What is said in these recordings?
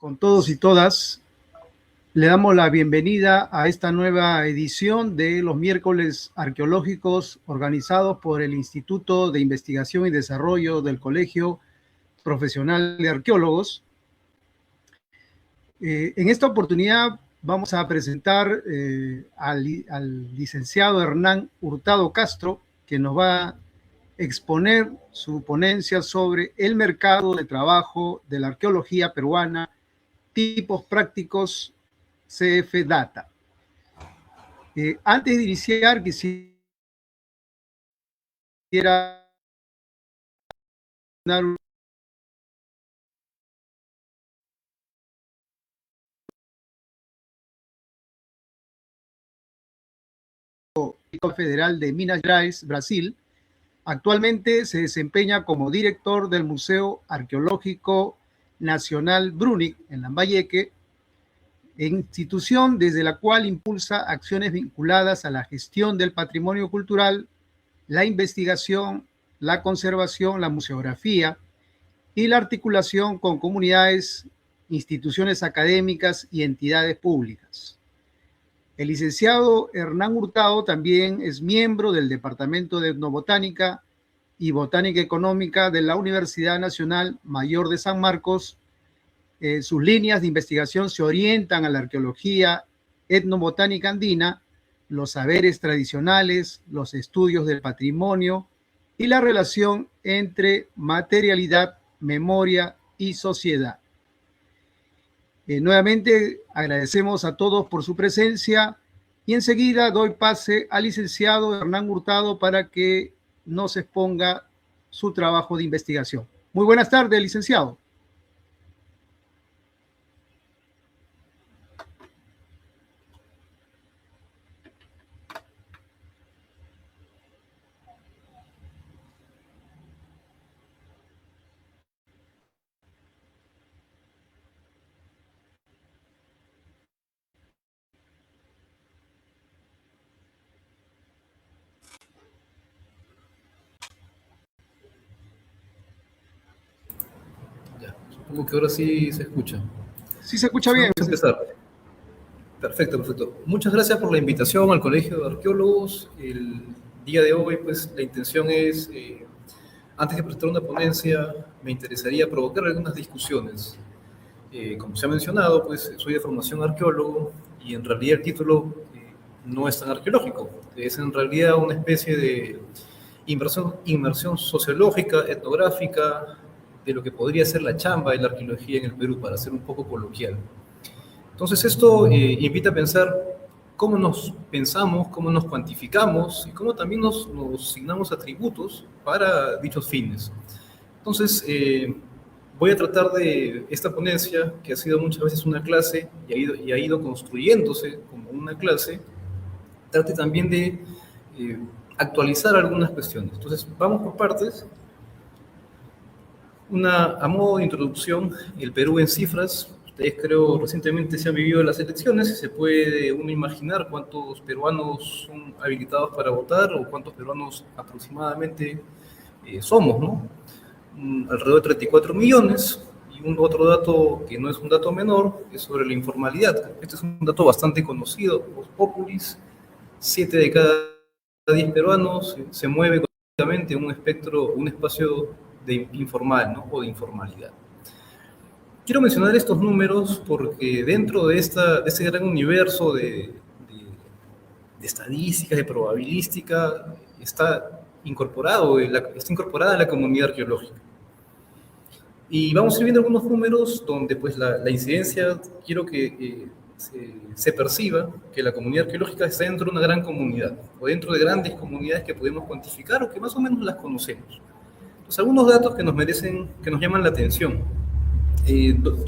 con todos y todas. Le damos la bienvenida a esta nueva edición de los miércoles arqueológicos organizados por el Instituto de Investigación y Desarrollo del Colegio Profesional de Arqueólogos. En esta oportunidad vamos a presentar al licenciado Hernán Hurtado Castro, que nos va a exponer su ponencia sobre el mercado de trabajo de la arqueología peruana, tipos prácticos CF Data. Antes de iniciar, quisiera dar un federal de Minas Gerais, Brasil. Actualmente se desempeña como director del Museo Arqueológico Nacional Brunic en Lambayeque, institución desde la cual impulsa acciones vinculadas a la gestión del patrimonio cultural, la investigación, la conservación, la museografía y la articulación con comunidades, instituciones académicas y entidades públicas. El licenciado Hernán Hurtado también es miembro del Departamento de Etnobotánica y Botánica Económica de la Universidad Nacional Mayor de San Marcos. Sus líneas de investigación se orientan a la arqueología etnobotánica andina, los saberes tradicionales, los estudios del patrimonio y la relación entre materialidad, memoria y sociedad. Nuevamente agradecemos a todos por su presencia y enseguida doy pase al licenciado Hernán Hurtado para que nos exponga su trabajo de investigación. Muy buenas tardes, licenciado. Supongo que ahora sí se escucha. Sí se escucha bien. Vamos a empezar. Perfecto, perfecto. Muchas gracias por la invitación al Colegio de Arqueólogos. El día de hoy, pues, la intención es, antes de presentar una ponencia, me interesaría provocar algunas discusiones. Como se ha mencionado, pues, soy de formación arqueólogo y en realidad el título no es tan arqueológico. Es en realidad una especie de inmersión sociológica, etnográfica, de lo que podría ser la chamba de la arqueología en el Perú, para ser un poco coloquial. Entonces esto invita a pensar cómo nos pensamos, cómo nos cuantificamos y cómo también nos asignamos atributos para dichos fines. Entonces voy a tratar de esta ponencia, que ha sido muchas veces una clase y ha ido construyéndose como una clase, trate también de actualizar algunas cuestiones. Entonces vamos por partes. A modo de introducción, el Perú en cifras. Ustedes creo recientemente se han vivido las elecciones y se puede uno imaginar cuántos peruanos son habilitados para votar o cuántos peruanos aproximadamente somos, ¿no? Alrededor de 34 millones. Y un otro dato que no es un dato menor es sobre la informalidad. Este es un dato bastante conocido, Vox Populis. 7 de cada 10 peruanos se mueve económicamente en un espectro, un espacio de informal, ¿no? O de informalidad. Quiero mencionar estos números porque dentro de ese gran universo de estadísticas, de probabilística, está incorporada la comunidad arqueológica. Y vamos a ir viendo algunos números donde pues la incidencia, quiero que se perciba que la comunidad arqueológica está dentro de una gran comunidad, o dentro de grandes comunidades que podemos cuantificar o que más o menos las conocemos. Entonces, algunos datos que nos llaman la atención.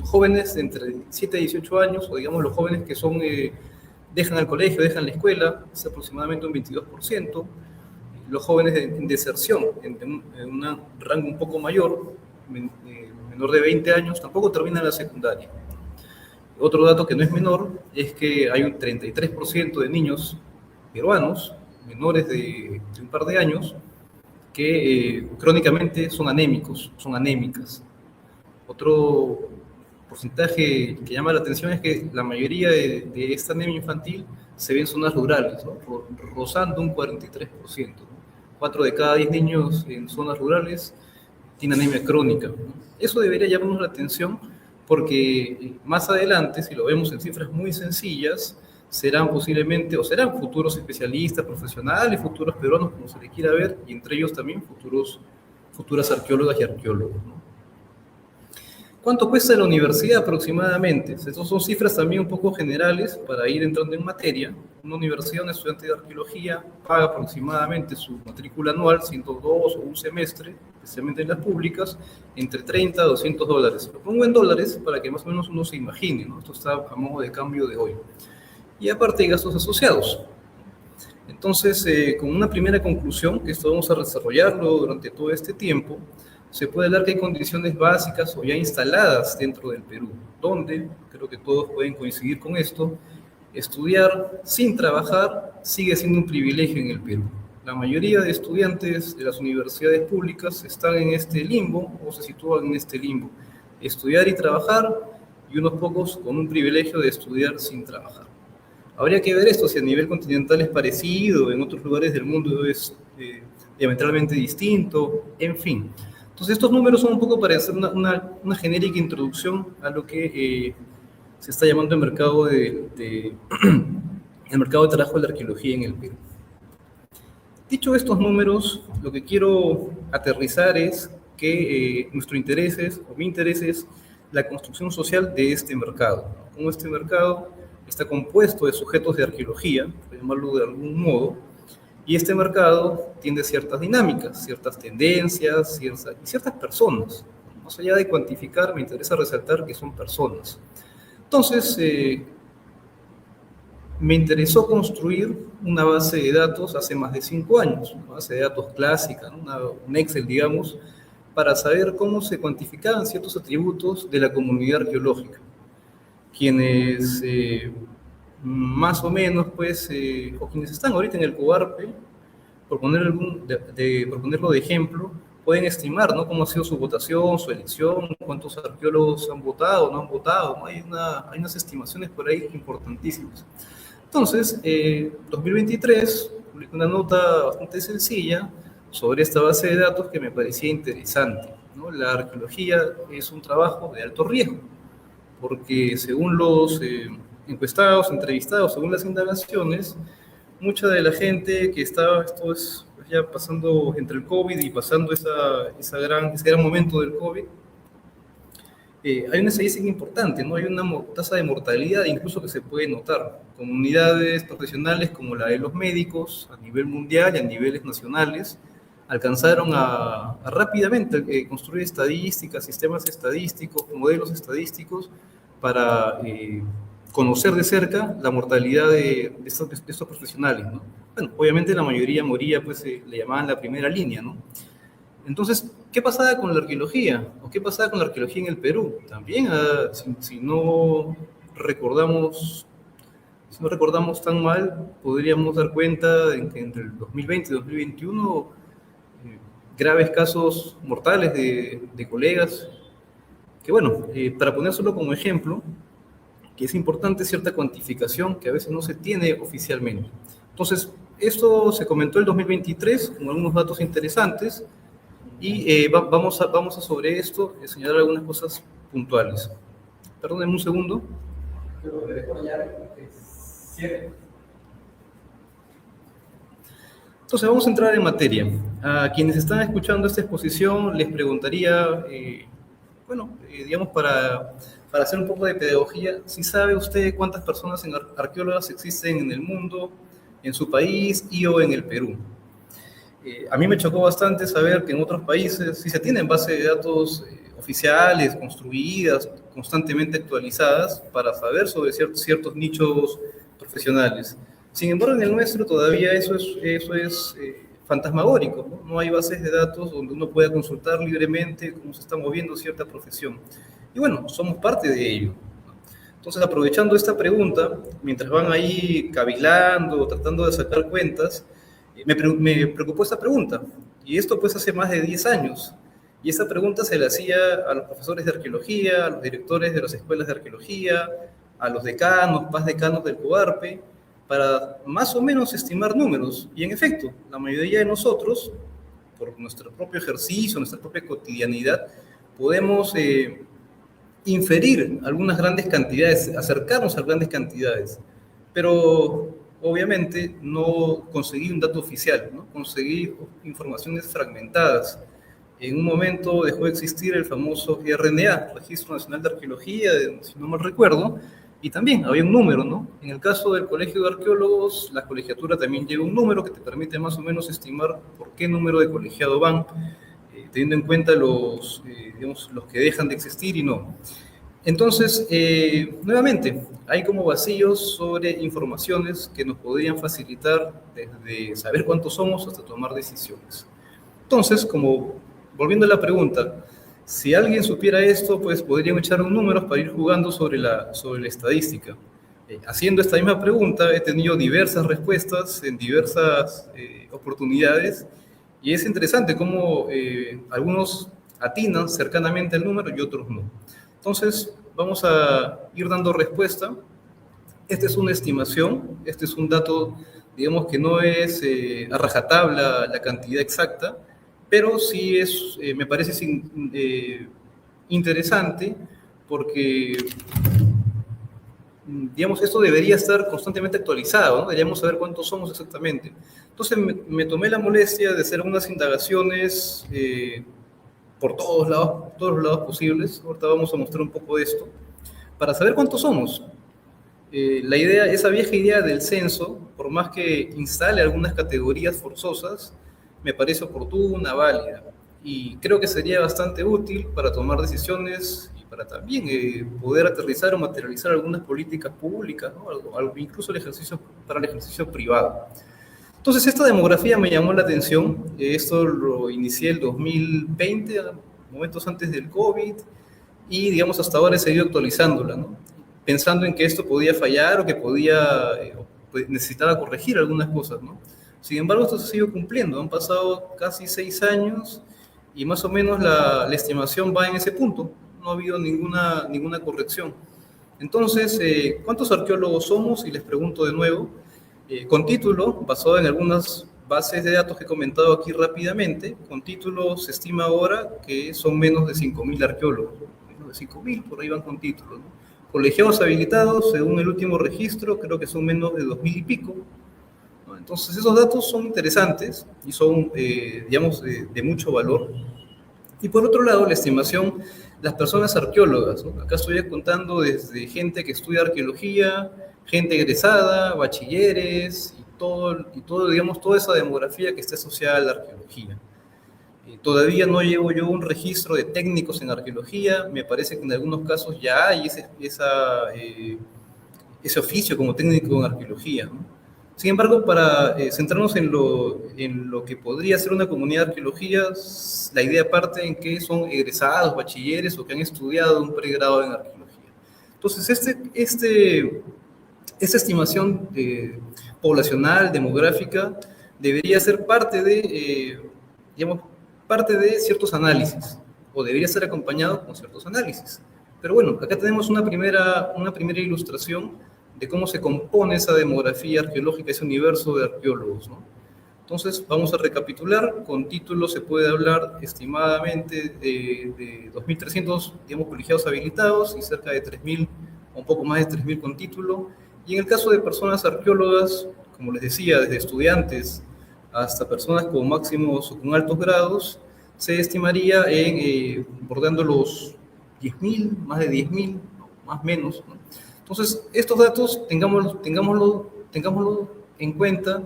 Jóvenes de entre 7 a 18 años, o digamos los jóvenes que dejan el colegio, dejan la escuela, es aproximadamente un 22%. Los jóvenes en deserción, en un rango un poco mayor, menor de 20 años, tampoco terminan la secundaria. Otro dato que no es menor es que hay un 33% de niños peruanos, menores de un par de años, que crónicamente son anémicos, son anémicas. Otro porcentaje que llama la atención es que la mayoría de esta anemia infantil se ve en zonas rurales, ¿no? Rozando un 43%, ¿no? 4 de cada 10 niños en zonas rurales tienen anemia crónica, ¿no? Eso debería llamarnos la atención porque más adelante, si lo vemos en cifras muy sencillas, serán posiblemente, o serán futuros especialistas, profesionales, futuros peruanos, como se les quiera ver, y entre ellos también futuras arqueólogas y arqueólogos, ¿no? ¿Cuánto cuesta la universidad aproximadamente? Estas son cifras también un poco generales para ir entrando en materia. Una universidad, un estudiante de arqueología paga aproximadamente su matrícula anual, 102 o un semestre, especialmente en las públicas, entre 30 a $200. Lo pongo en dólares para que más o menos uno se imagine, ¿no? Esto está a modo de cambio de hoy. Y aparte hay gastos asociados. Entonces, con una primera conclusión, que esto vamos a desarrollarlo durante todo este tiempo, se puede hablar que hay condiciones básicas o ya instaladas dentro del Perú, donde, creo que todos pueden coincidir con esto, estudiar sin trabajar sigue siendo un privilegio en el Perú. La mayoría de estudiantes de las universidades públicas están en este limbo o se sitúan en este limbo, estudiar y trabajar, y unos pocos con un privilegio de estudiar sin trabajar. Habría que ver esto, si a nivel continental es parecido, en otros lugares del mundo es diametralmente distinto, en fin. Entonces, estos números son un poco para hacer una genérica introducción a lo que se está llamando el mercado el mercado de trabajo de la arqueología en el Perú. Dicho estos números, lo que quiero aterrizar es que nuestro interés es, o mi interés es, la construcción social de este mercado. Como este mercado está compuesto de sujetos de arqueología, por llamarlo de algún modo, y este mercado tiene ciertas dinámicas, ciertas tendencias y ciertas personas. Más allá de cuantificar, me interesa resaltar que son personas. Entonces, me interesó construir una base de datos hace más de 5 años, una base de datos clásica, un Excel, digamos, para saber cómo se cuantificaban ciertos atributos de la comunidad arqueológica. Quienes más o menos, pues, o quienes están ahorita en el COARPE, por ponerlo de ejemplo, pueden estimar, ¿no?, cómo ha sido su votación, su elección, cuántos arqueólogos han votado, no han votado, ¿no? Hay unas estimaciones por ahí importantísimas. Entonces, 2023, publiqué una nota bastante sencilla sobre esta base de datos que me parecía interesante, ¿no? La arqueología es un trabajo de alto riesgo, porque según los encuestados, entrevistados, según las indagaciones, mucha de la gente que estaba, esto es ya pasando entre el COVID y pasando ese gran momento del COVID, hay una estadística importante, ¿no? Hay una tasa de mortalidad incluso que se puede notar. Comunidades profesionales como la de los médicos a nivel mundial y a niveles nacionales alcanzaron a rápidamente construir estadísticas, sistemas estadísticos, modelos estadísticos para conocer de cerca la mortalidad de estos profesionales, ¿no? Bueno, obviamente la mayoría moría, pues le llamaban la primera línea, ¿no? Entonces, ¿qué pasaba con la arqueología? ¿O qué pasaba con la arqueología en el Perú? También, si no recordamos tan mal, podríamos dar cuenta de que entre el 2020 y 2021, graves casos mortales de colegas, que bueno, para ponérselo como ejemplo, que es importante cierta cuantificación que a veces no se tiene oficialmente. Entonces, esto se comentó el 2023 con algunos datos interesantes y vamos a sobre esto señalar algunas cosas puntuales. Perdónenme un segundo. Entonces, vamos a entrar en materia. A quienes están escuchando esta exposición, les preguntaría, digamos, para hacer un poco de pedagogía, si sabe usted cuántas personas arqueólogas existen en el mundo, en su país y o en el Perú. A mí me chocó bastante saber que en otros países sí se tienen bases de datos oficiales, construidas, constantemente actualizadas, para saber sobre ciertos nichos profesionales. Sin embargo, en el nuestro todavía eso es fantasmagórico, ¿no? No hay bases de datos donde uno pueda consultar libremente cómo se está moviendo cierta profesión. Y bueno, somos parte de ello. Entonces, aprovechando esta pregunta, mientras van ahí cavilando, tratando de sacar cuentas, me preocupó esta pregunta. Y esto pues hace más de 10 años. Y esta pregunta se le hacía a los profesores de arqueología, a los directores de las escuelas de arqueología, a los decanos, paz decanos del COARPE, para más o menos estimar números. Y en efecto, la mayoría de nosotros, por nuestro propio ejercicio, nuestra propia cotidianidad, podemos inferir algunas grandes cantidades, acercarnos a grandes cantidades, pero obviamente no conseguí un dato oficial, ¿no? Conseguí informaciones fragmentadas. En un momento dejó de existir el famoso RNA, Registro Nacional de Arqueología, si no mal recuerdo, y también había un número, ¿no? En el caso del Colegio de Arqueólogos, la colegiatura también lleva un número que te permite más o menos estimar por qué número de colegiado van, teniendo en cuenta digamos, los que dejan de existir y no. Entonces, nuevamente, hay como vacíos sobre informaciones que nos podrían facilitar desde saber cuántos somos hasta tomar decisiones. Entonces, volviendo a la pregunta, si alguien supiera esto, pues podrían echar un número para ir jugando sobre la estadística. Haciendo esta misma pregunta, he tenido diversas respuestas en diversas oportunidades, y es interesante cómo algunos atinan cercanamente al número y otros no. Entonces, vamos a ir dando respuesta. Esta es una estimación, este es un dato, digamos que no es a rajatabla la cantidad exacta, pero sí me parece interesante porque, digamos, esto debería estar constantemente actualizado, ¿no? Deberíamos saber cuántos somos exactamente. Entonces me tomé la molestia de hacer unas indagaciones por todos los lados posibles. Ahorita vamos a mostrar un poco de esto, para saber cuántos somos. Esa vieja idea del censo, por más que instale algunas categorías forzosas, me parece oportuna, válida, y creo que sería bastante útil para tomar decisiones y para también poder aterrizar o materializar algunas políticas públicas, ¿no? Incluso para el ejercicio privado. Entonces, esta demografía me llamó la atención. Esto lo inicié el 2020, momentos antes del COVID, y digamos hasta ahora he seguido actualizándola, ¿no? Pensando en que esto podía fallar o que necesitaba corregir algunas cosas, ¿no? Sin embargo, esto se sigue cumpliendo. Han pasado casi 6 años y más o menos la estimación va en ese punto. No ha habido ninguna corrección. Entonces, ¿cuántos arqueólogos somos? Y les pregunto de nuevo, con título, basado en algunas bases de datos que he comentado aquí rápidamente, con título se estima ahora que son menos de 5.000 arqueólogos. Menos de 5.000, por ahí van con título, ¿no? Colegiados habilitados, según el último registro, creo que son menos de 2.000 y pico. Entonces, esos datos son interesantes y son, digamos, de mucho valor. Y por otro lado, la estimación, las personas arqueólogas, ¿no? Acá estoy contando desde gente que estudia arqueología, gente egresada, bachilleres y todo, digamos, toda esa demografía que está asociada a la arqueología. Todavía no llevo yo un registro de técnicos en arqueología, me parece que en algunos casos ya hay ese oficio como técnico en arqueología, ¿no? Sin embargo, para centrarnos en lo que podría ser una comunidad de arqueología, la idea parte en que son egresados, bachilleres o que han estudiado un pregrado en arqueología. Entonces, esta estimación poblacional, demográfica, debería ser parte de ciertos análisis, o debería ser acompañado con ciertos análisis. Pero bueno, acá tenemos una primera ilustración de cómo se compone esa demografía arqueológica, ese universo de arqueólogos, ¿no? Entonces, vamos a recapitular. Con título se puede hablar estimadamente de 2.300, digamos, colegiados habilitados y cerca de 3.000, o un poco más de 3.000 con título. Y en el caso de personas arqueólogas, como les decía, desde estudiantes hasta personas con máximos o con altos grados, se estimaría bordando los 10.000, más de 10.000, más o menos, ¿no? Entonces, estos datos tengámoslo en cuenta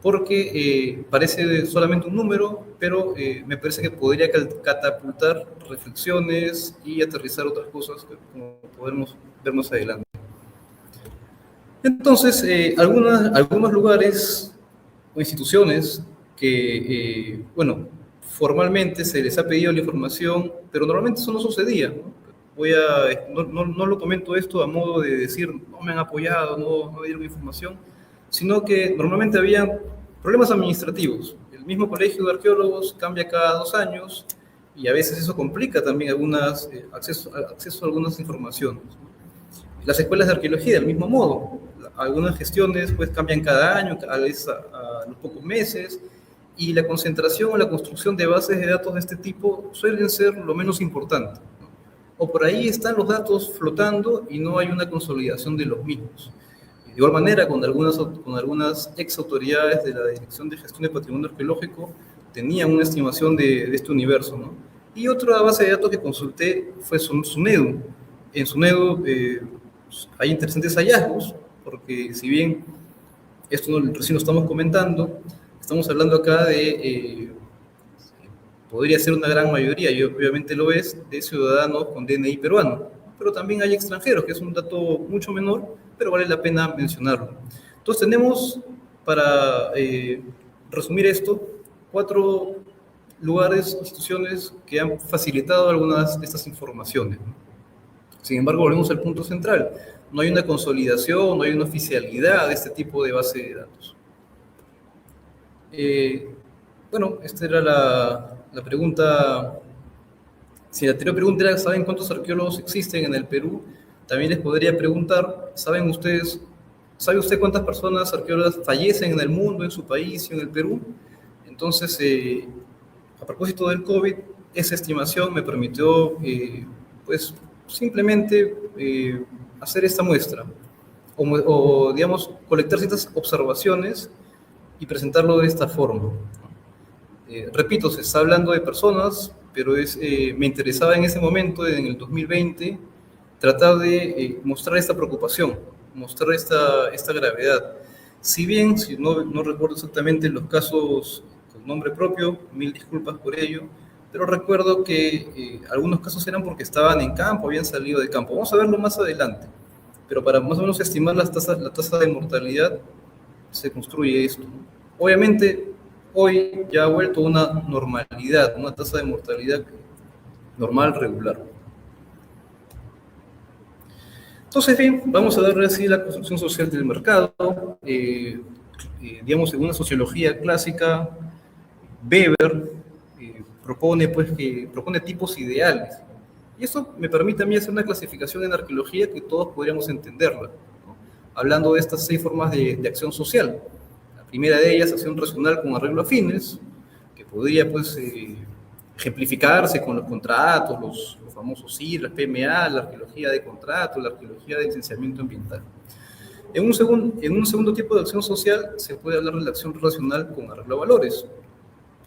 porque parece solamente un número, pero me parece que podría catapultar reflexiones y aterrizar otras cosas que como podemos ver más adelante. Entonces, algunos lugares o instituciones que, formalmente se les ha pedido la información, pero normalmente eso no sucedía, ¿no? No lo comento esto a modo de decir no me han apoyado, no me dieron información, sino que normalmente había problemas administrativos. El mismo colegio de arqueólogos cambia cada 2 años y a veces eso complica también acceso a algunas informaciones. Las escuelas de arqueología, del mismo modo, algunas gestiones pues cambian cada año, a veces a los pocos meses, y la concentración o la construcción de bases de datos de este tipo suelen ser lo menos importante, ¿no? O por ahí están los datos flotando y no hay una consolidación de los mismos. De igual manera, con algunas ex autoridades de la Dirección de Gestión de Patrimonio Arqueológico tenían una estimación de este universo, ¿no? Y otra base de datos que consulté fue SUNEDU. En SUNEDU hay interesantes hallazgos, porque si bien esto recién lo estamos comentando, estamos hablando acá de, podría ser una gran mayoría, y obviamente lo es, de ciudadanos con DNI peruano, pero también hay extranjeros, que es un dato mucho menor, pero vale la pena mencionarlo. Entonces tenemos, para resumir esto, 4 lugares, instituciones que han facilitado algunas de estas informaciones. Sin embargo, volvemos al punto central. No hay una consolidación, no hay una oficialidad de este tipo de base de datos. Bueno, esta era la pregunta. Si la anterior pregunta era, ¿saben cuántos arqueólogos existen en el Perú? También les podría preguntar, ¿sabe usted cuántas personas arqueólogas fallecen en el mundo, en su país y en el Perú? Entonces, a propósito del COVID, esa estimación me permitió, pues, simplemente hacer esta muestra, o, digamos, colectar ciertas observaciones y presentarlo de esta forma. Repito, se está hablando de personas, pero me interesaba en ese momento, en el 2020, tratar de mostrar esta preocupación, mostrar esta gravedad. Si bien, si no recuerdo exactamente los casos con nombre propio, mil disculpas por ello, pero recuerdo que algunos casos eran porque estaban en campo, habían salido de campo. Vamos a verlo más adelante, pero para más o menos estimar la tasa de mortalidad se construye esto. Obviamente, hoy ya ha vuelto una normalidad, una tasa de mortalidad normal, regular. Entonces, bien, vamos a darle así la construcción social del mercado. Digamos, en una sociología clásica, Weber propone tipos ideales. Y eso me permite a mí hacer una clasificación en arqueología que todos podríamos entenderla, ¿no? Hablando de estas 6 formas de acción social. La primera de ellas, acción racional con arreglo a fines, que podría pues ejemplificarse con los contratos, los famosos CIR, las PMA, la arqueología de contrato, la arqueología de licenciamiento ambiental. En un segundo tipo de acción social se puede hablar de la acción racional con arreglo a valores.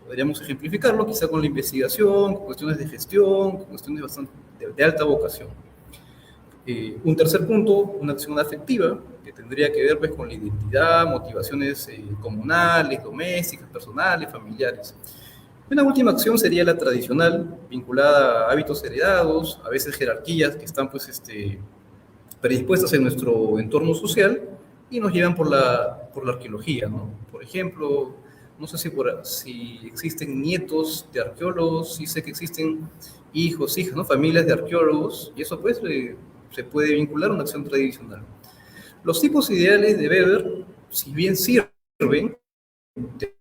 Podríamos ejemplificarlo quizá con la investigación, con cuestiones de gestión, con cuestiones de alta vocación. Un tercer punto, una acción afectiva, que tendría que ver pues, con la identidad, motivaciones comunales, domésticas, personales, familiares. Una última acción sería la tradicional, vinculada a hábitos heredados, a veces jerarquías que están pues, predispuestas en nuestro entorno social y nos llevan por la arqueología, ¿no? Por ejemplo, no sé si existen nietos de arqueólogos, sí sé que existen hijos, hijas, ¿no? Familias de arqueólogos, y eso pues se puede vincular a una acción tradicional. Los tipos ideales de Weber, si bien sirven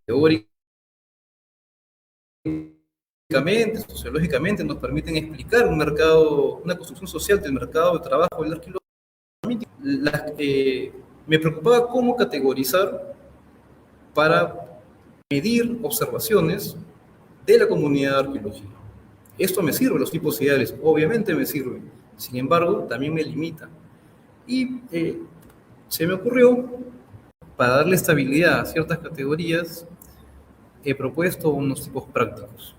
teóricamente, sociológicamente, nos permiten explicar una construcción social del mercado de trabajo del arqueólogo, me preocupaba cómo categorizar para medir observaciones de la comunidad arqueológica. Esto me sirve, los tipos ideales, obviamente me sirven. Sin embargo, también me limita. Y se me ocurrió, para darle estabilidad a ciertas categorías, he propuesto unos tipos prácticos.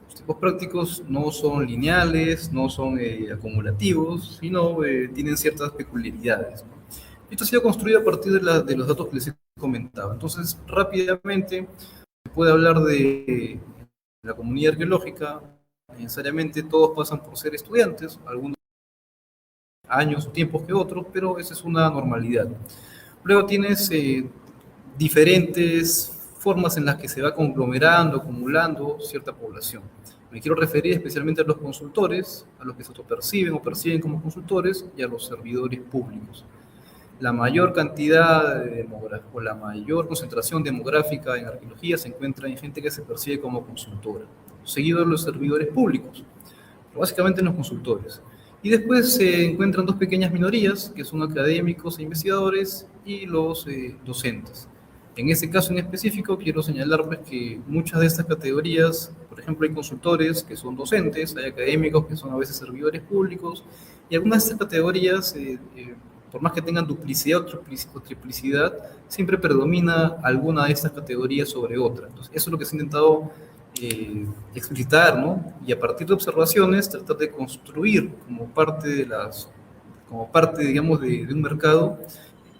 Los tipos prácticos no son lineales, no son acumulativos, sino tienen ciertas peculiaridades. Esto ha sido construido a partir de los datos que les he comentado. Entonces, rápidamente, se puede hablar de la comunidad arqueológica. Necesariamente todos pasan por ser estudiantes, algunos años o tiempos que otros, pero esa es una normalidad. Luego tienes diferentes formas en las que se va conglomerando, acumulando cierta población. Me quiero referir especialmente a los consultores, a los que se autoperciben o perciben como consultores, y a los servidores públicos. La mayor cantidad o la mayor concentración demográfica en arqueología se encuentra en gente que se percibe como consultora. seguido de los servidores públicos, pero básicamente en los consultores. Y después se encuentran dos pequeñas minorías, que son académicos e investigadores, y los docentes. En este caso en específico, quiero señalar pues, que muchas de estas categorías, por ejemplo, hay consultores que son docentes, hay académicos que son a veces servidores públicos, y algunas de estas categorías, por más que tengan duplicidad o triplicidad, siempre predomina alguna de estas categorías sobre otra. Entonces, eso es lo que se ha intentado explicitar, ¿no? Y a partir de observaciones, tratar de construir como parte, digamos, de un mercado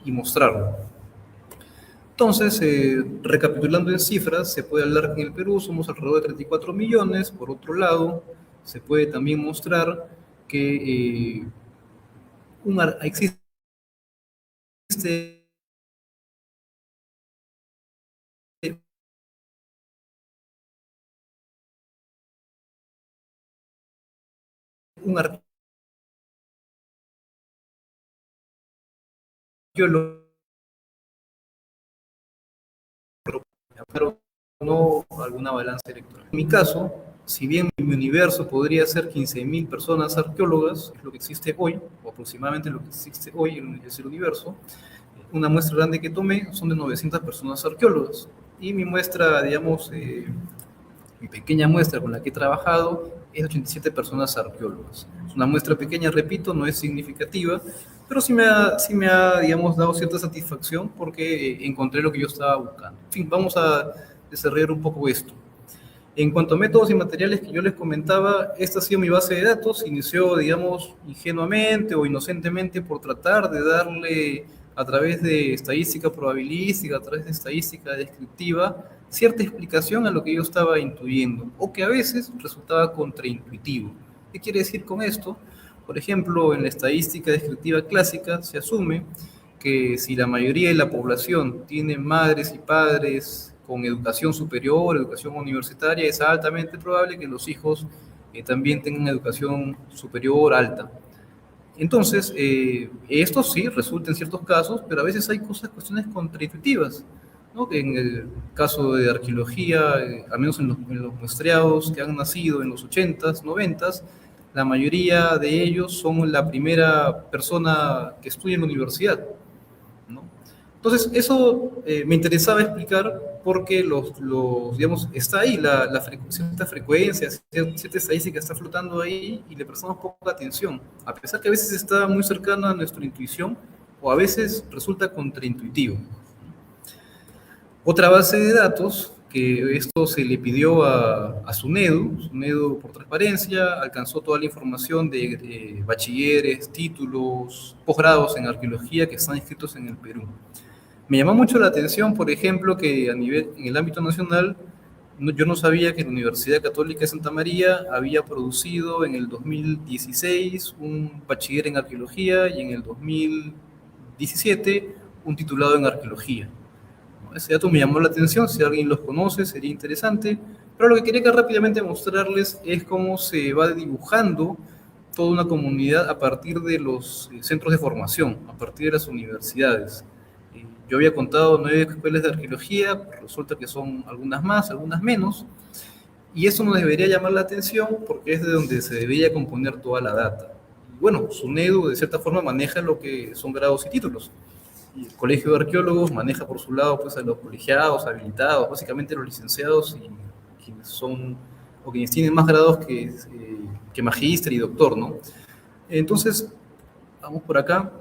y mostrarlo. Entonces, recapitulando en cifras, se puede hablar que en el Perú somos alrededor de 34 millones. Por otro lado, se puede también mostrar que existe un arqueólogo, pero no alguna balanza electoral. En mi caso, si bien mi universo podría ser 15.000 personas arqueólogas, es lo que existe hoy, o aproximadamente lo que existe hoy es el universo, una muestra grande que tomé son de 900 personas arqueólogas. Y mi muestra, digamos, mi pequeña muestra con la que he trabajado es de 87 personas arqueólogas. Es una muestra pequeña, repito, no es significativa, pero sí me ha, digamos, dado cierta satisfacción porque encontré lo que yo estaba buscando. En fin, vamos a desarrollar un poco esto. En cuanto a métodos y materiales que yo les comentaba, esta ha sido mi base de datos. Inició, digamos, ingenuamente o inocentemente por tratar de darle, a través de estadística probabilística, a través de estadística descriptiva, cierta explicación a lo que yo estaba intuyendo, o que a veces resultaba contraintuitivo. ¿Qué quiere decir con esto? Por ejemplo, en la estadística descriptiva clásica se asume que si la mayoría de la población tiene madres y padres con educación superior, educación universitaria, es altamente probable que los hijos también tengan educación superior alta. Entonces, esto sí resulta en ciertos casos, pero a veces hay cuestiones contraintuitivas, ¿no? Que en el caso de arqueología, al menos en los muestreados que han nacido en los 80s, 90s, la mayoría de ellos son la primera persona que estudia en la universidad, ¿no? Entonces, eso me interesaba explicar porque digamos, está ahí cierta frecuencia, cierta estadística está flotando ahí y le prestamos poca atención, a pesar que a veces está muy cercana a nuestra intuición o a veces resulta contraintuitivo. Otra base de datos, que esto se le pidió a SUNEDU por transparencia, alcanzó toda la información de bachilleres, títulos, posgrados en arqueología que están inscritos en el Perú. Me llamó mucho la atención, por ejemplo, que en el ámbito nacional, yo no sabía que la Universidad Católica de Santa María había producido en el 2016 un bachiller en arqueología y en el 2017 un titulado en arqueología. Ese dato me llamó la atención, si alguien los conoce sería interesante, pero lo que quería que rápidamente mostrarles es cómo se va dibujando toda una comunidad a partir de los centros de formación, a partir de las universidades. Yo había contado 9 escuelas de arqueología, resulta que son algunas más, algunas menos, y eso nos debería llamar la atención porque es de donde se debería componer toda la data. Y bueno, SUNEDU de cierta forma maneja lo que son grados y títulos. Y el Colegio de Arqueólogos maneja por su lado pues, a los colegiados, habilitados, básicamente los licenciados y quienes son, o quienes tienen más grados que magíster y doctor, ¿no? Entonces, vamos por acá.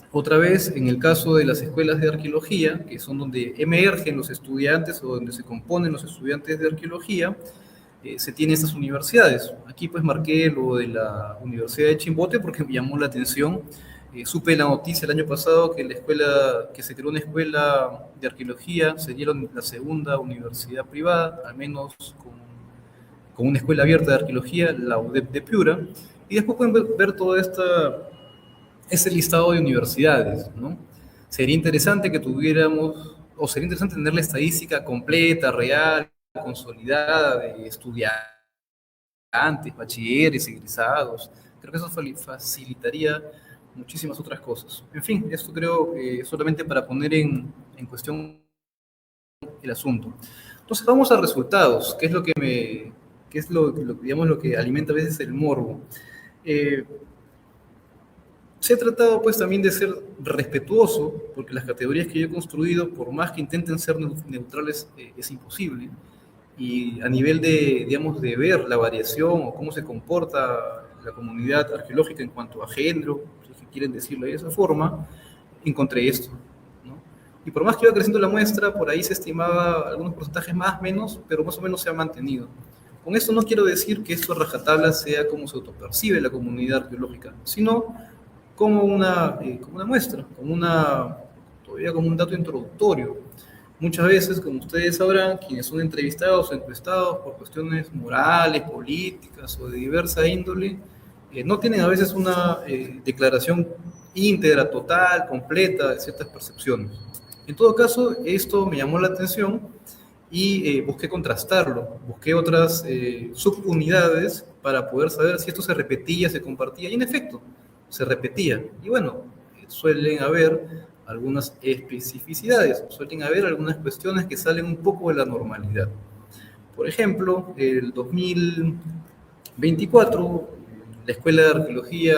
Otra vez, en el caso de las escuelas de arqueología, que son donde emergen los estudiantes o donde se componen los estudiantes de arqueología, se tienen estas universidades. Aquí pues marqué lo de la Universidad de Chimbote porque me llamó la atención. Supe la noticia el año pasado que se creó una escuela de arqueología, sería la segunda universidad privada, al menos con una escuela abierta de arqueología, la UDEP de Piura, y después pueden ver todo ese listado de universidades, ¿no? Sería interesante que tuviéramos, o sería interesante tener la estadística completa, real, consolidada de estudiantes, bachilleres, egresados. Creo que eso facilitaría muchísimas otras cosas. En fin, esto creo que solamente para poner en cuestión el asunto. Entonces vamos a resultados, que es lo que que es digamos, lo que alimenta a veces el morbo. Se ha tratado pues también de ser respetuoso, porque las categorías que yo he construido, por más que intenten ser neutrales, es imposible. Y a nivel de, digamos, de ver la variación o cómo se comporta la comunidad arqueológica en cuanto a género, si quieren decirlo de esa forma, encontré esto, ¿no? Y por más que iba creciendo la muestra, por ahí se estimaba algunos porcentajes más, menos, pero más o menos se ha mantenido. Con esto no quiero decir que esto a rajatabla sea como se autopercibe la comunidad arqueológica, sino como una muestra, todavía como un dato introductorio. Muchas veces, como ustedes sabrán, quienes son entrevistados o encuestados por cuestiones morales, políticas o de diversa índole, no tienen a veces una declaración íntegra, total, completa de ciertas percepciones. En todo caso, esto me llamó la atención y busqué contrastarlo, busqué otras subunidades para poder saber si esto se repetía, se compartía, y en efecto, se repetía. Y bueno, suelen haber algunas especificidades, suelen haber algunas cuestiones que salen un poco de la normalidad. Por ejemplo, el 2024, la Escuela de Arqueología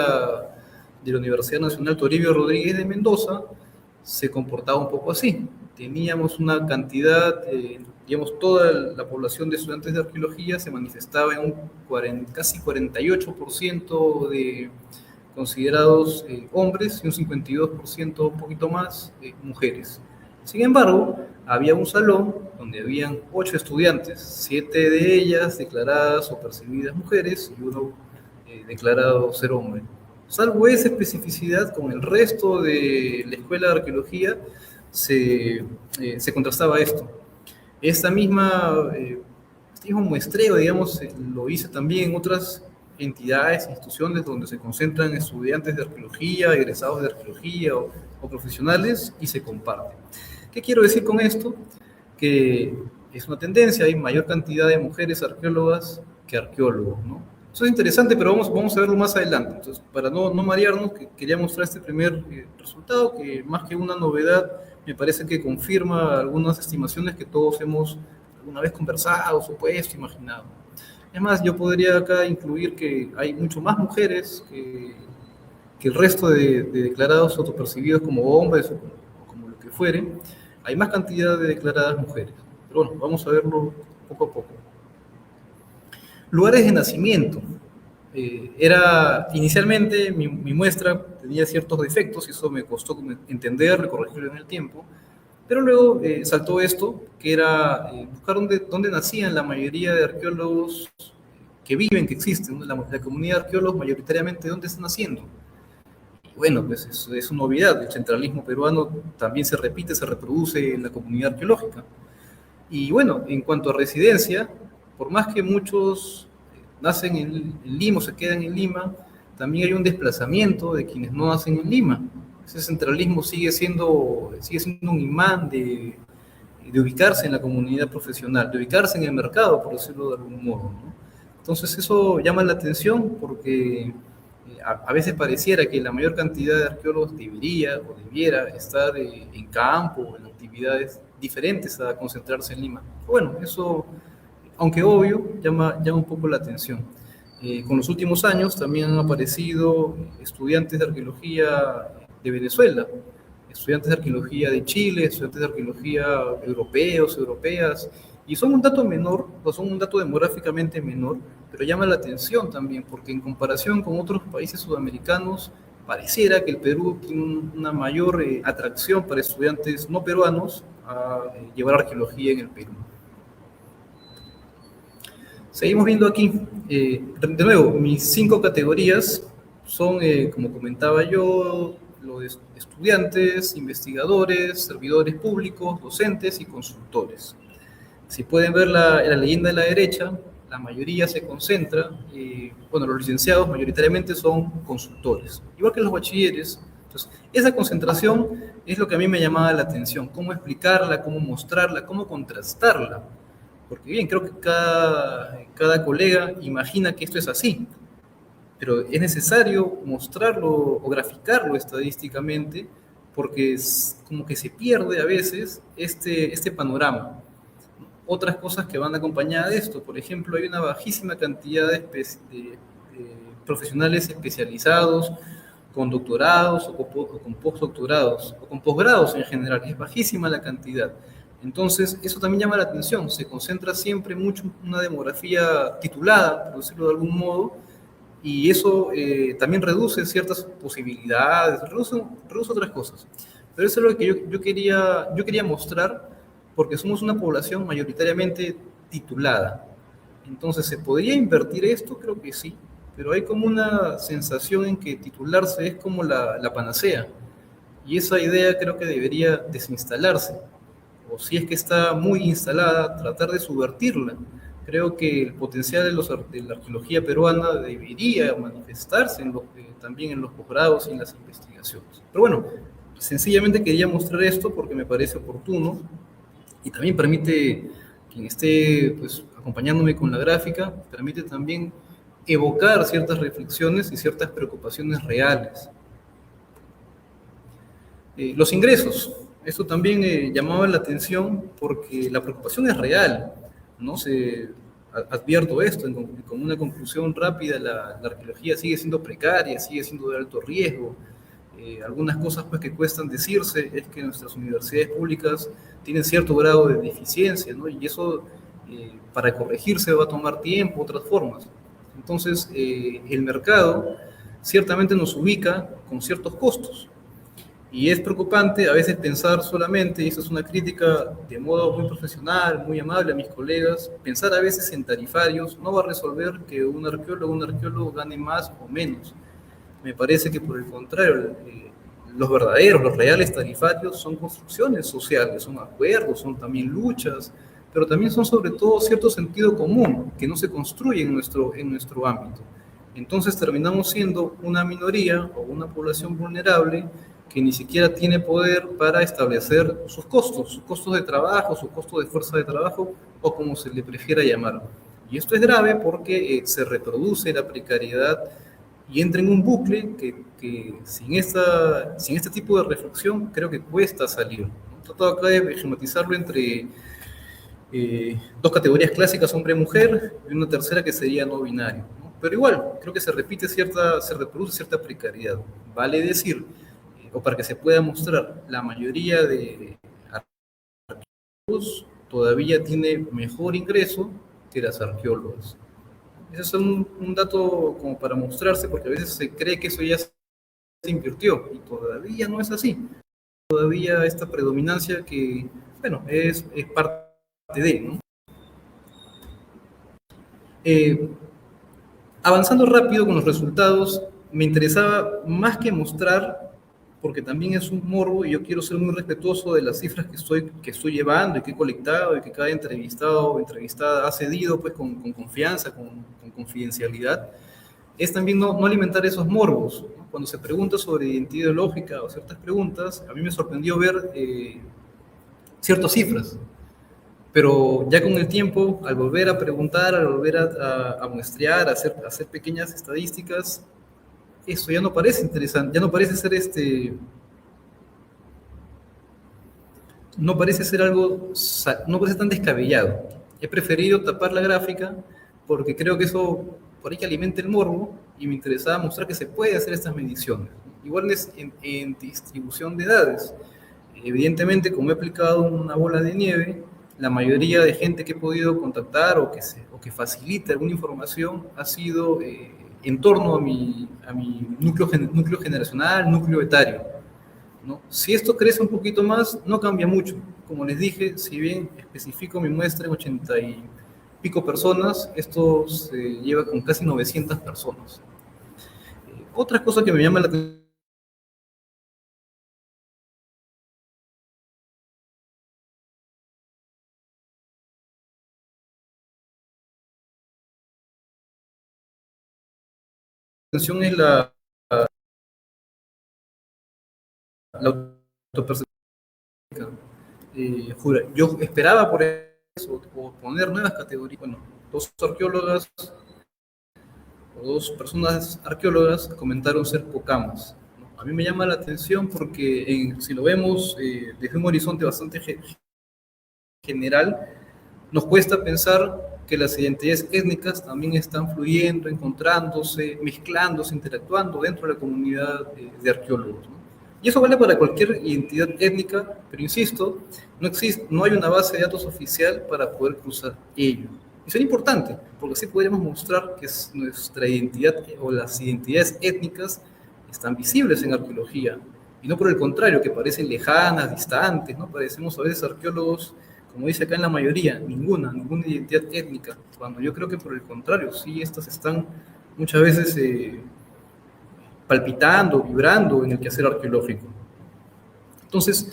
de la Universidad Nacional Toribio Rodríguez de Mendoza se comportaba un poco así. Teníamos una cantidad, digamos, toda la población de estudiantes de arqueología se manifestaba en un casi 48% de considerados hombres y un 52%, un poquito más, mujeres. Sin embargo, había un salón donde habían 8 estudiantes, 7 de ellas declaradas o percibidas mujeres y uno declarado ser hombre. Salvo esa especificidad, con el resto de la Escuela de Arqueología se contrastaba esto. Este mismo muestreo, digamos, lo hice también en otras entidades, instituciones donde se concentran estudiantes de arqueología, egresados de arqueología o profesionales, y se comparte. ¿Qué quiero decir con esto? Que es una tendencia, hay mayor cantidad de mujeres arqueólogas que arqueólogos, ¿no? Eso es interesante, pero vamos a verlo más adelante. Entonces, para no marearnos, quería mostrar este primer resultado, que más que una novedad, me parece que confirma algunas estimaciones que todos hemos alguna vez conversado, supuesto, imaginado. Es más, yo podría acá incluir que hay mucho más mujeres que el resto de declarados autopercibidos como hombres o como lo que fuere. Hay más cantidad de declaradas mujeres. Pero bueno, vamos a verlo poco a poco. Lugares de nacimiento. Inicialmente mi muestra tenía ciertos defectos y eso me costó entenderlo y corregirlo en el tiempo, pero luego saltó esto, que era buscar dónde nacían la mayoría de arqueólogos que viven, que existen, ¿no? La comunidad de arqueólogos mayoritariamente, ¿dónde están naciendo? Y bueno, pues es una novedad, el centralismo peruano también se repite, se reproduce en la comunidad arqueológica. Y bueno, en cuanto a residencia, por más que muchos nacen en Lima o se quedan en Lima, también hay un desplazamiento de quienes no nacen en Lima. Ese centralismo sigue siendo un imán de ubicarse en la comunidad profesional, de ubicarse en el mercado, por decirlo de algún modo, ¿no? Entonces eso llama la atención porque a veces pareciera que la mayor cantidad de arqueólogos debiera estar en campo, en actividades diferentes a concentrarse en Lima. Bueno, eso, aunque obvio, llama un poco la atención. Con los últimos años también han aparecido estudiantes de arqueología de Venezuela, estudiantes de arqueología de Chile, estudiantes de arqueología europeos, europeas, y son un dato menor, o son un dato demográficamente menor, pero llama la atención también, porque en comparación con otros países sudamericanos, pareciera que el Perú tiene una mayor atracción para estudiantes no peruanos a llevar arqueología en el Perú. Seguimos viendo aquí, de nuevo, mis 5 categorías son, como comentaba yo, los estudiantes, investigadores, servidores públicos, docentes y consultores. Si pueden ver la leyenda de la derecha, la mayoría se concentra, bueno, los licenciados mayoritariamente son consultores, igual que los bachilleres. Entonces, esa concentración es lo que a mí me llamaba la atención, cómo explicarla, cómo mostrarla, cómo contrastarla. Porque bien, creo que cada colega imagina que esto es así, pero es necesario mostrarlo o graficarlo estadísticamente porque es como que se pierde a veces este panorama. otras cosas que van acompañadas de esto. Por ejemplo, hay una bajísima cantidad de profesionales especializados con doctorados o con postdoctorados o con posgrados en general. Es bajísima la cantidad. Entonces, eso también llama la atención. Se concentra siempre mucho en una demografía titulada, por decirlo de algún modo, y eso también reduce ciertas posibilidades, reduce otras cosas. Pero eso es lo que yo quería mostrar, porque somos una población mayoritariamente titulada. Entonces, ¿se podría invertir esto? Creo que sí, pero hay como una sensación en que titularse es como la panacea, y esa idea creo que debería desinstalarse, o si es que está muy instalada, tratar de subvertirla. Creo que el potencial de la arqueología peruana debería manifestarse también en los posgrados y en las investigaciones. Pero bueno, sencillamente quería mostrar esto porque me parece oportuno y también permite, quien esté pues, acompañándome con la gráfica, permite también evocar ciertas reflexiones y ciertas preocupaciones reales. Los ingresos. Esto también llamaba la atención porque la preocupación es real, ¿no? Advierto esto con una conclusión rápida: la arqueología sigue siendo precaria, sigue siendo de alto riesgo. Algunas cosas pues, que cuestan decirse es que nuestras universidades públicas tienen cierto grado de deficiencia, ¿no? Y eso para corregirse va a tomar tiempo, otras formas. Entonces, el mercado ciertamente nos ubica con ciertos costos. Y es preocupante a veces pensar solamente, y eso es una crítica de modo muy profesional, muy amable a mis colegas, pensar a veces en tarifarios no va a resolver que un arqueólogo gane más o menos. Me parece que por el contrario, los reales tarifarios son construcciones sociales, son acuerdos, son también luchas, pero también son sobre todo cierto sentido común que no se construye en nuestro ámbito. Entonces terminamos siendo una minoría o una población vulnerable que ni siquiera tiene poder para establecer sus costos de trabajo, sus costos de fuerza de trabajo, o como se le prefiera llamar. Y esto es grave porque se reproduce la precariedad y entra en un bucle que sin este tipo de reflexión creo que cuesta salir. He tratado acá de esquematizarlo entre dos categorías clásicas, hombre-mujer, y una tercera que sería no binario, ¿no? Pero igual, creo que se reproduce cierta precariedad. Vale decir, o para que se pueda mostrar, la mayoría de arqueólogos todavía tiene mejor ingreso que las arqueólogas. Ese es un dato como para mostrarse, porque a veces se cree que eso ya se invirtió, y todavía no es así. Todavía esta predominancia que, bueno, es parte de, ¿no? Avanzando rápido con los resultados, me interesaba más que mostrar, porque también es un morbo y yo quiero ser muy respetuoso de las cifras que estoy llevando y que he colectado y que cada entrevistado o entrevistada ha cedido pues, con confianza, con confidencialidad, es también no alimentar esos morbos, ¿no? Cuando se pregunta sobre identidad ideológica o ciertas preguntas, a mí me sorprendió ver ciertas cifras. Pero ya con el tiempo, al volver a preguntar, al volver a muestrear, a hacer pequeñas estadísticas, eso ya no parece interesante, ya no parece ser no parece ser algo, no parece tan descabellado. He preferido tapar la gráfica porque creo que eso por ahí que alimenta el morbo y me interesaba mostrar que se puede hacer estas mediciones. Igual es en distribución de edades. Evidentemente, como he aplicado una bola de nieve, la mayoría de gente que he podido contactar o que facilita alguna información ha sido en torno a mi núcleo generacional, núcleo etario, ¿no? Si esto crece un poquito más, no cambia mucho. Como les dije, si bien especifico mi muestra en 80 y pico personas, esto se lleva con casi 900 personas. Otra cosa que me llama la atención es la autopercepción. Yo esperaba por eso, o poner nuevas categorías. Bueno, dos arqueólogas o dos personas arqueólogas comentaron ser pocamas, ¿no? A mí me llama la atención porque si lo vemos desde un horizonte bastante general, Nos cuesta pensar que las identidades étnicas también están fluyendo, encontrándose, mezclándose, interactuando dentro de la comunidad de arqueólogos, ¿no? Y eso vale para cualquier identidad étnica, pero insisto, no hay una base de datos oficial para poder cruzar ello. Y sería importante, porque así podríamos mostrar que nuestra identidad o las identidades étnicas están visibles en arqueología, y no por el contrario, que parecen lejanas, distantes, ¿no? Parecemos a veces arqueólogos, como dice acá en la mayoría, ninguna identidad étnica, cuando yo creo que por el contrario, sí, estas están muchas veces palpitando, vibrando en el quehacer arqueológico. Entonces,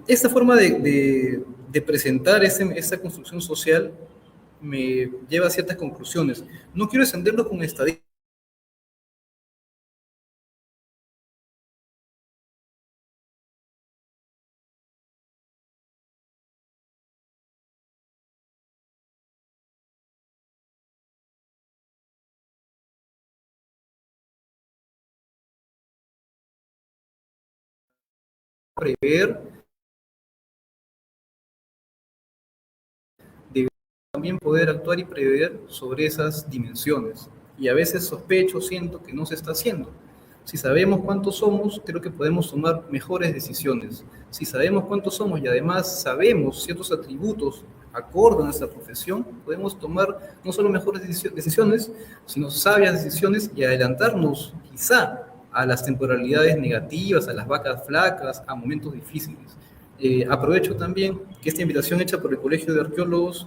esta forma de presentar esta construcción social me lleva a ciertas conclusiones. No quiero extenderlo con estadísticas, prever, de también poder actuar y prever sobre esas dimensiones. Y a veces sospecho, siento que no se está haciendo. Si sabemos cuántos somos, creo que podemos tomar mejores decisiones. Si sabemos cuántos somos y además sabemos ciertos atributos acorde a nuestra profesión, podemos tomar no solo mejores decisiones, sino sabias decisiones y adelantarnos quizá a las temporalidades negativas, a las vacas flacas, a momentos difíciles. Aprovecho también que esta invitación hecha por el Colegio de Arqueólogos,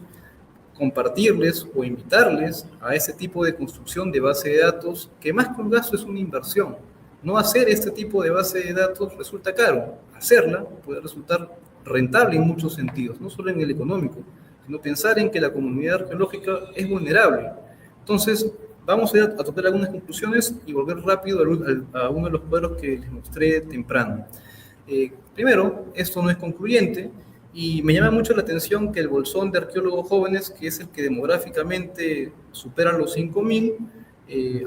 compartirles o invitarles a ese tipo de construcción de base de datos, que más que un gasto es una inversión. No hacer este tipo de base de datos resulta caro, hacerla puede resultar rentable en muchos sentidos, no solo en el económico, sino pensar en que la comunidad arqueológica es vulnerable. Entonces, vamos a tocar algunas conclusiones y volver rápido a uno de los cuadros que les mostré temprano. Primero, esto no es concluyente, y me llama mucho la atención que el bolsón de arqueólogos jóvenes, que es el que demográficamente supera los 5.000,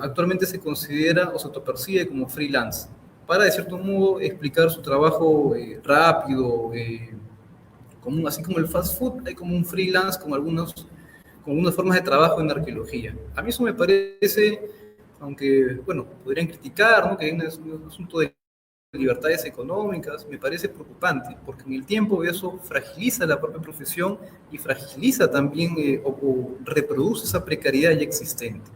actualmente se considera o se autopercibe como freelance, para de cierto modo explicar su trabajo rápido, común, así como el fast food, hay como un freelance con algunas formas de trabajo en arqueología. A mí eso me parece, aunque, bueno, podrían criticar, ¿no?, que es un asunto de libertades económicas, me parece preocupante, porque en el tiempo eso fragiliza la propia profesión y fragiliza también o reproduce esa precariedad ya existente.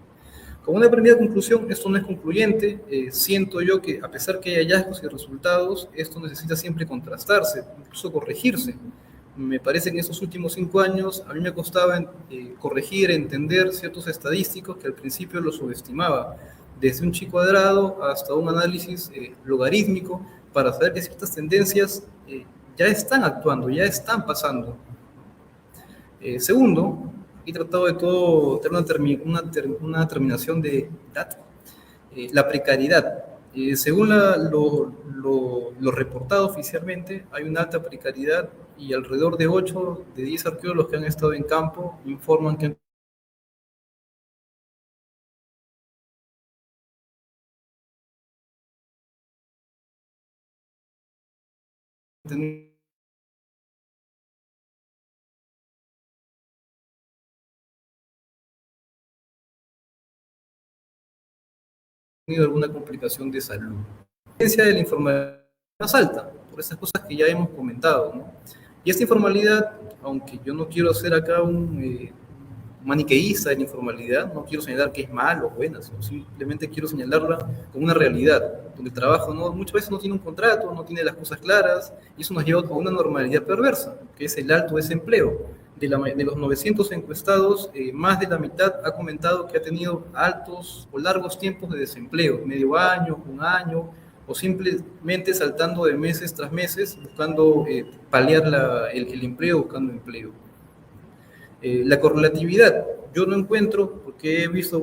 Como una primera conclusión, esto no es concluyente, siento yo que a pesar que hay hallazgos y resultados, esto necesita siempre contrastarse, incluso corregirse. Me parece que en estos últimos 5 años a mí me costaba corregir, entender ciertos estadísticos que al principio los subestimaba, desde un chi cuadrado hasta un análisis logarítmico, para saber que ciertas tendencias ya están actuando, ya están pasando. Segundo, he tratado de todo tener una terminación de edad. La precariedad. Según lo reportado oficialmente, hay una alta precariedad y alrededor de 8 de 10 arqueólogos que han estado en campo informan que han tenido alguna complicación de salud. La tendencia de la informalidad más alta, por esas cosas que ya hemos comentado, ¿no? Y esta informalidad, aunque yo no quiero ser acá un maniqueísta de la informalidad, no quiero señalar que es malo o buena, sino simplemente quiero señalarla como una realidad, donde el trabajo muchas veces no tiene un contrato, no tiene las cosas claras, y eso nos lleva a una normalidad perversa, que es el alto desempleo. De los 900 encuestados, más de la mitad ha comentado que ha tenido altos o largos tiempos de desempleo, medio año, un año, o simplemente saltando de meses tras meses, buscando paliar el empleo, buscando empleo. La correlatividad, yo no encuentro, porque he visto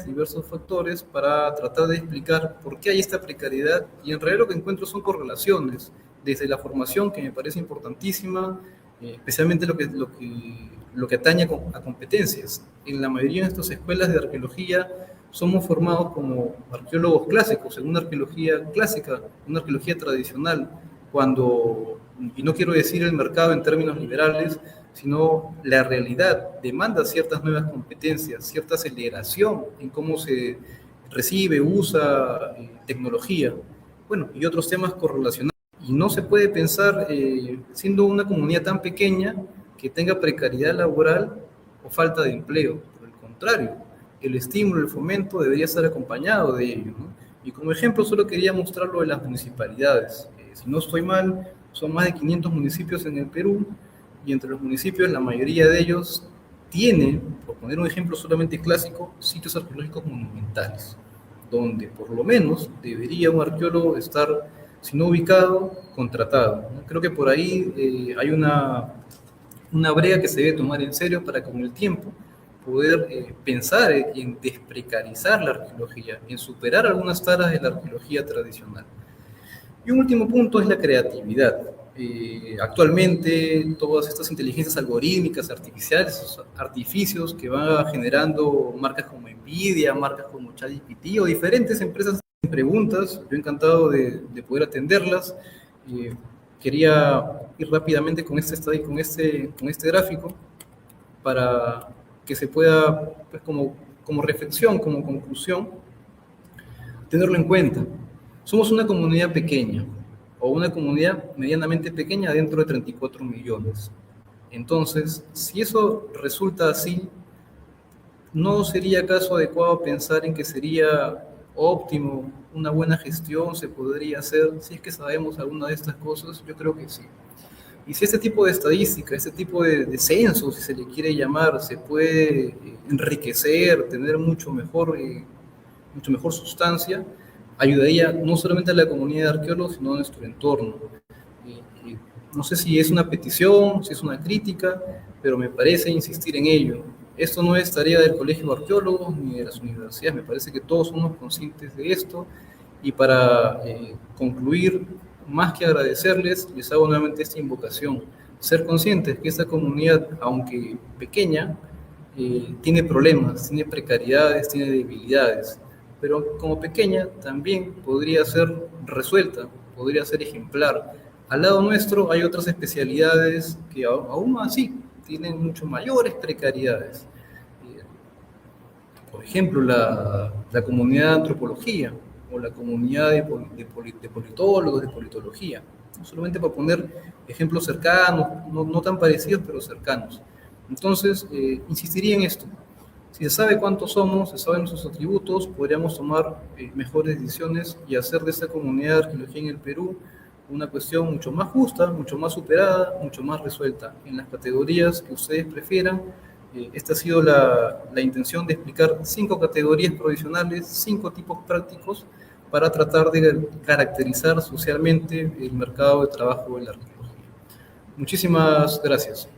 diversos factores, para tratar de explicar por qué hay esta precariedad, y en realidad lo que encuentro son correlaciones, desde la formación, que me parece importantísima, especialmente lo que atañe a competencias. En la mayoría de estas escuelas de arqueología somos formados como arqueólogos clásicos, en una arqueología clásica, una arqueología tradicional, y no quiero decir el mercado en términos liberales, sino la realidad demanda ciertas nuevas competencias, cierta aceleración en cómo se recibe, usa tecnología, bueno, y otros temas correlacionados. Y no se puede pensar, siendo una comunidad tan pequeña, que tenga precariedad laboral o falta de empleo. Por el contrario, el estímulo, el fomento debería estar acompañado de ello, ¿no? Y como ejemplo solo quería mostrar lo de las municipalidades. Si no estoy mal, son más de 500 municipios en el Perú, y entre los municipios la mayoría de ellos tienen, por poner un ejemplo solamente clásico, sitios arqueológicos monumentales, donde por lo menos debería un arqueólogo estar, si no ubicado, contratado, ¿no? Creo que por ahí hay una brea que se debe tomar en serio para con el tiempo poder pensar en desprecarizar la arqueología, en superar algunas taras de la arqueología tradicional. Y un último punto es la creatividad. Actualmente todas estas inteligencias algorítmicas, artificiales, artificios que van generando marcas como Nvidia, marcas como ChatGPT o diferentes empresas en preguntas, yo encantado de poder atenderlas. Quería ir rápidamente con este gráfico para que se pueda, pues, como reflexión, como conclusión, tenerlo en cuenta. Somos una comunidad pequeña, o una comunidad medianamente pequeña dentro de 34 millones. Entonces, si eso resulta así, ¿no sería acaso adecuado pensar en que sería óptimo, una buena gestión se podría hacer si es que sabemos alguna de estas cosas? Yo creo que sí. Y si este tipo de estadística, este tipo de censo, si se le quiere llamar, se puede enriquecer, tener mucho mejor sustancia, ayudaría no solamente a la comunidad de arqueólogos, sino a nuestro entorno. No sé si es una petición, si es una crítica, pero me parece insistir en ello. Esto no es tarea del Colegio de Arqueólogos ni de las universidades, me parece que todos somos conscientes de esto. Y para concluir, más que agradecerles, les hago nuevamente esta invocación: ser conscientes que esta comunidad, aunque pequeña, tiene problemas, tiene precariedades, tiene debilidades, pero como pequeña también podría ser resuelta, podría ser ejemplar. Al lado nuestro hay otras especialidades que aún así tienen mucho mayores precariedades. Por ejemplo, la comunidad de antropología o la comunidad de politólogos, de politología. Solamente para poner ejemplos cercanos, no tan parecidos, pero cercanos. Entonces, insistiría en esto. Si se sabe cuántos somos, se saben nuestros atributos, podríamos tomar mejores decisiones y hacer de esta comunidad de arqueología en el Perú una cuestión mucho más justa, mucho más superada, mucho más resuelta. En las categorías que ustedes prefieran, esta ha sido la intención de explicar 5 categorías provisionales, 5 tipos prácticos para tratar de caracterizar socialmente el mercado de trabajo de la arqueología. Muchísimas gracias.